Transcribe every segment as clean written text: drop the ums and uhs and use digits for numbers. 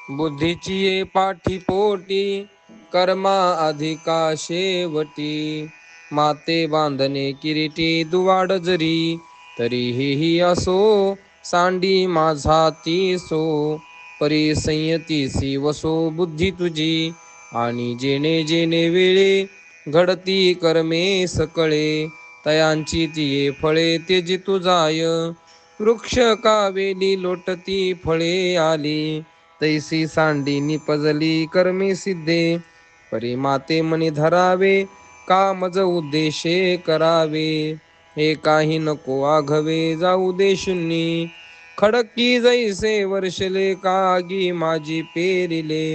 बुद्धीची ये पाठीपोटी कर्मा अधिका शेवटी माते बांधणे किरीटी दुवाड जरी तरीही असो सांडी माझा ती सो परी संयतीसी वसो बुद्धी तुझी आणि जेणे जेणे वेळे घडती कर्मे सकळे तयांची तिये फळे तेजी तुझाय वृक्ष का वेली लोटती फळे आली तैसी सांडी निपजली कर्मे सिद्धे परी माते मनी धरावे कामज उद्देशे करावे हे काही नको आघवे जाऊ दे शून्नी खडकी जैसे वर्षले कागी माझी पेरिले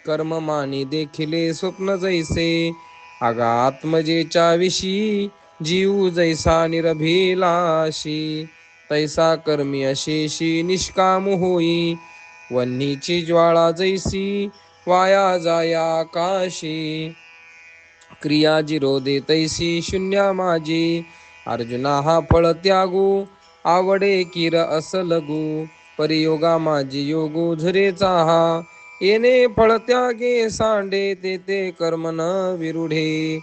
कर्म मानी देखिले स्वप्न जैसे आगा आत्मजेच्या विषयी जीव जैसा निरभिलाशी तैसा कर्मी अशेषी निष्काम होई वन्नीची ज्वाळा जैसी वाया जाया काशी क्रिया जिरोदे तैसी शून्या माझी अर्जुना हा फळ त्यागू आवडे किर असलगू परियोगा माझी योगू झरेचा हा येणे फळ त्यागे सांडे ते कर्म न विरुढे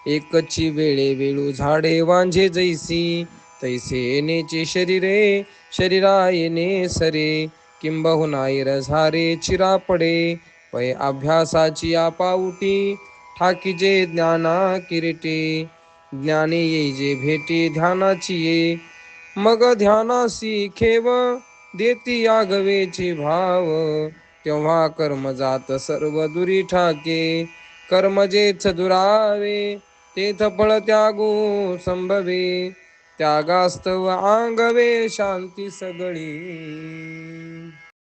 एकची वेळे वेळू झाडे वांझे जैसी तैसे येणेचे शरीरे शरीरा येणे सरे किंबहुना झारे चिरा पडे पै अभ्यासाची आपाऊटी ठाकीजे ज्ञाना किरीटी ज्ञानी येई जे भेटी ध्यानाची ये मग ध्यानासी खेव देती आगवेची भाव तेव्हा कर्म जात सर्व दुरी ठाके कर्म जेथ दुरावे तेथ फळ त्यागू संभवे त्यागास्तव आंगवे शांती सगळी.